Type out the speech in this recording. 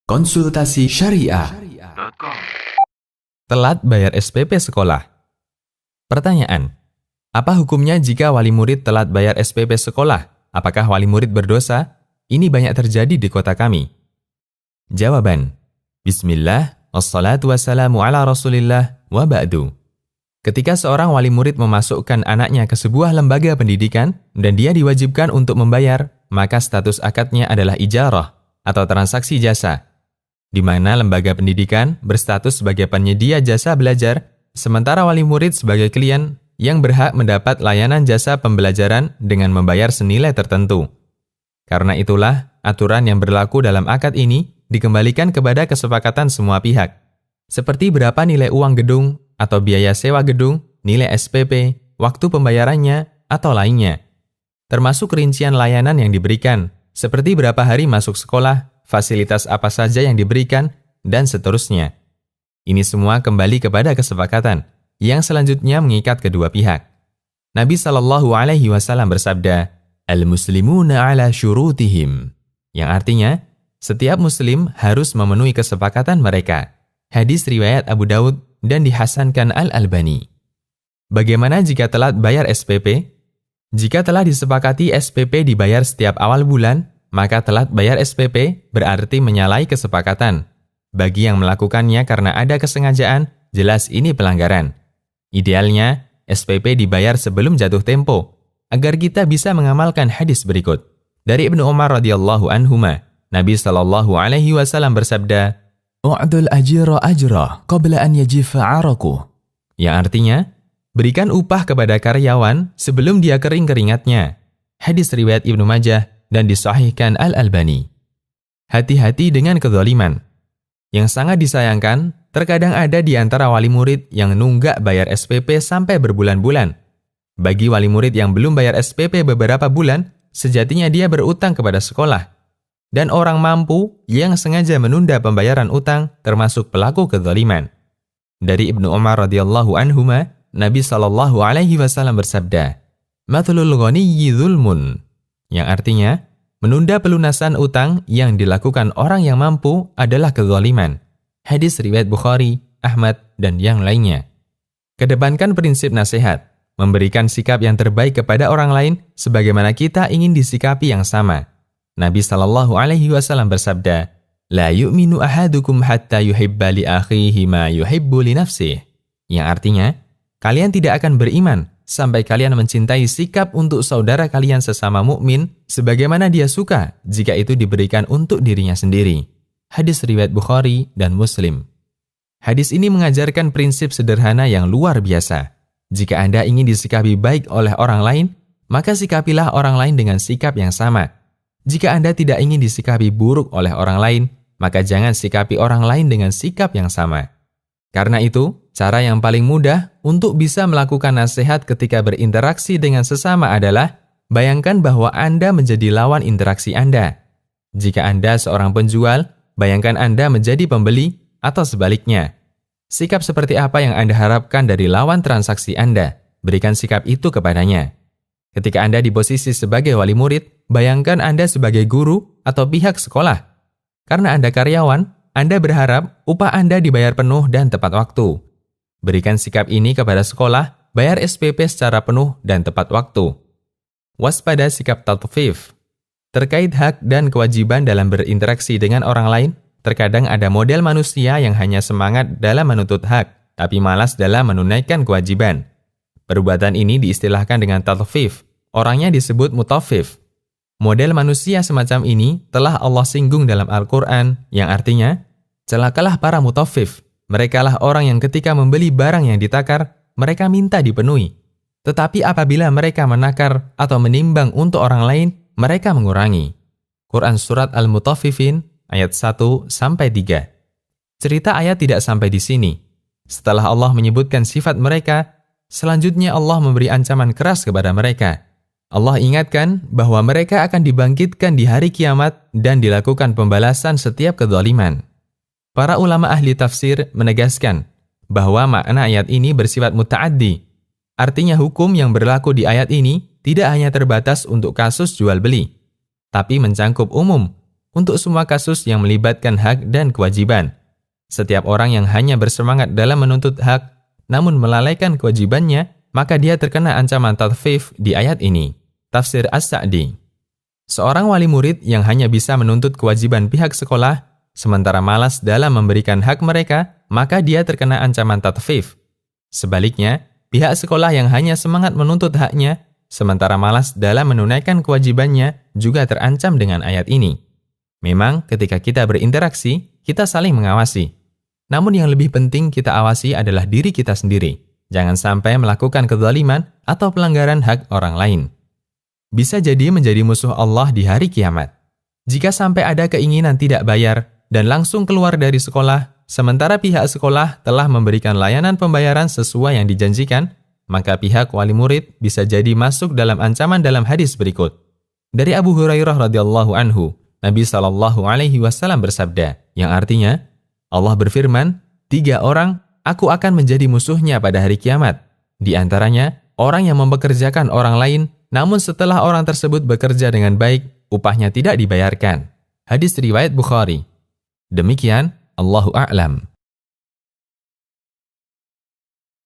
Konsultasi Syariah. Telat bayar SPP sekolah. Pertanyaan: apa hukumnya jika wali murid telat bayar SPP sekolah? Apakah wali murid berdosa? Ini banyak terjadi di kota kami. Jawaban: Bismillah, wassalatu wassalamu ala rasulillah, wa ba'du. Ketika seorang wali murid memasukkan anaknya ke sebuah lembaga pendidikan dan dia diwajibkan untuk membayar, maka status akadnya adalah ijarah atau transaksi jasa, di mana lembaga pendidikan berstatus sebagai penyedia jasa belajar, sementara wali murid sebagai klien yang berhak mendapat layanan jasa pembelajaran dengan membayar senilai tertentu. Karena itulah, aturan yang berlaku dalam akad ini dikembalikan kepada kesepakatan semua pihak, seperti berapa nilai uang gedung atau biaya sewa gedung, nilai SPP, waktu pembayarannya, atau lainnya. Termasuk rincian layanan yang diberikan, seperti berapa hari masuk sekolah, fasilitas apa saja yang diberikan, dan seterusnya. Ini semua kembali kepada kesepakatan, yang selanjutnya mengikat kedua pihak. Nabi SAW bersabda, Al-muslimuna ala syurutihim, yang artinya, setiap muslim harus memenuhi kesepakatan mereka. Hadis riwayat Abu Daud dan dihasankan Al-Albani. Bagaimana jika telat bayar SPP? Jika telah disepakati SPP dibayar setiap awal bulan, maka telat bayar SPP berarti menyalahi kesepakatan. Bagi yang melakukannya karena ada kesengajaan, jelas ini pelanggaran. Idealnya, SPP dibayar sebelum jatuh tempo, agar kita bisa mengamalkan hadis berikut. Dari Ibnu Umar radhiyallahu anhuma, Nabi SAW bersabda, "U'dul ajira ajra qabla an yajifa 'araquh." Yang artinya, berikan upah kepada karyawan sebelum dia kering keringatnya. Hadis riwayat Ibnu Majah dan disahihkan Al-Albani. Hati-hati dengan kezaliman. Yang sangat disayangkan, terkadang ada di antara wali murid yang nunggak bayar SPP sampai berbulan-bulan. Bagi wali murid yang belum bayar SPP beberapa bulan, sejatinya dia berutang kepada sekolah. Dan orang mampu yang sengaja menunda pembayaran utang termasuk pelaku kezaliman. Dari Ibnu Umar radhiyallahu anhuma, Nabi SAW bersabda, "Mathlul ghaniyyi dzulmun." Yang artinya, menunda pelunasan utang yang dilakukan orang yang mampu adalah kezaliman. Hadis riwayat Bukhari, Ahmad, dan yang lainnya. Kedepankan prinsip nasihat, memberikan sikap yang terbaik kepada orang lain sebagaimana kita ingin disikapi yang sama. Nabi SAW bersabda, "La yu'minu ahadukum hatta yuhibba li akhihi ma yuhibbu li nafsihi." Yang artinya, kalian tidak akan beriman sampai kalian mencintai sikap untuk saudara kalian sesama mukmin sebagaimana dia suka jika itu diberikan untuk dirinya sendiri. Hadis riwayat Bukhari dan Muslim. Hadis ini mengajarkan prinsip sederhana yang luar biasa. Jika Anda ingin disikapi baik oleh orang lain, maka sikapilah orang lain dengan sikap yang sama. Jika Anda tidak ingin disikapi buruk oleh orang lain, maka jangan sikapi orang lain dengan sikap yang sama. Karena itu, cara yang paling mudah untuk bisa melakukan nasihat ketika berinteraksi dengan sesama adalah bayangkan bahwa Anda menjadi lawan interaksi Anda. Jika Anda seorang penjual, bayangkan Anda menjadi pembeli atau sebaliknya. Sikap seperti apa yang Anda harapkan dari lawan transaksi Anda, berikan sikap itu kepadanya. Ketika Anda di posisi sebagai wali murid, bayangkan Anda sebagai guru atau pihak sekolah. Karena Anda karyawan, Anda berharap upah Anda dibayar penuh dan tepat waktu. Berikan sikap ini kepada sekolah, bayar SPP secara penuh dan tepat waktu. Waspada sikap tatfif. Terkait hak dan kewajiban dalam berinteraksi dengan orang lain, terkadang ada model manusia yang hanya semangat dalam menuntut hak, tapi malas dalam menunaikan kewajiban. Perbuatan ini diistilahkan dengan tatfif, orangnya disebut mutaffif. Model manusia semacam ini telah Allah singgung dalam Al-Quran, yang artinya, celakalah para mutaffif, merekalah orang yang ketika membeli barang yang ditakar, mereka minta dipenuhi. Tetapi apabila mereka menakar atau menimbang untuk orang lain, mereka mengurangi. Quran Surat Al-Mutaffifin, ayat 1-3. Cerita ayat tidak sampai di sini. Setelah Allah menyebutkan sifat mereka, selanjutnya Allah memberi ancaman keras kepada mereka. Allah ingatkan bahwa mereka akan dibangkitkan di hari kiamat dan dilakukan pembalasan setiap kezaliman. Para ulama ahli tafsir menegaskan bahwa makna ayat ini bersifat muta'addi. Artinya hukum yang berlaku di ayat ini tidak hanya terbatas untuk kasus jual beli, tapi mencangkup umum untuk semua kasus yang melibatkan hak dan kewajiban. Setiap orang yang hanya bersemangat dalam menuntut hak, namun melalaikan kewajibannya, maka dia terkena ancaman tathfif di ayat ini. Tafsir As-Sa'di. Seorang wali murid yang hanya bisa menuntut kewajiban pihak sekolah, sementara malas dalam memberikan hak mereka, maka dia terkena ancaman tathfif. Sebaliknya, pihak sekolah yang hanya semangat menuntut haknya, sementara malas dalam menunaikan kewajibannya, juga terancam dengan ayat ini. Memang, ketika kita berinteraksi, kita saling mengawasi. Namun yang lebih penting kita awasi adalah diri kita sendiri. Jangan sampai melakukan kezaliman atau pelanggaran hak orang lain. Bisa jadi menjadi musuh Allah di hari kiamat. Jika sampai ada keinginan tidak bayar dan langsung keluar dari sekolah, sementara pihak sekolah telah memberikan layanan pembayaran sesuai yang dijanjikan, maka pihak wali murid bisa jadi masuk dalam ancaman dalam hadis berikut. Dari Abu Hurairah radhiyallahu anhu, Nabi SAW bersabda, yang artinya, Allah berfirman, 3 orang, aku akan menjadi musuhnya pada hari kiamat. Di antaranya, orang yang mempekerjakan orang lain, namun setelah orang tersebut bekerja dengan baik, upahnya tidak dibayarkan. Hadis riwayat Bukhari. Demikian, Allahu a'lam.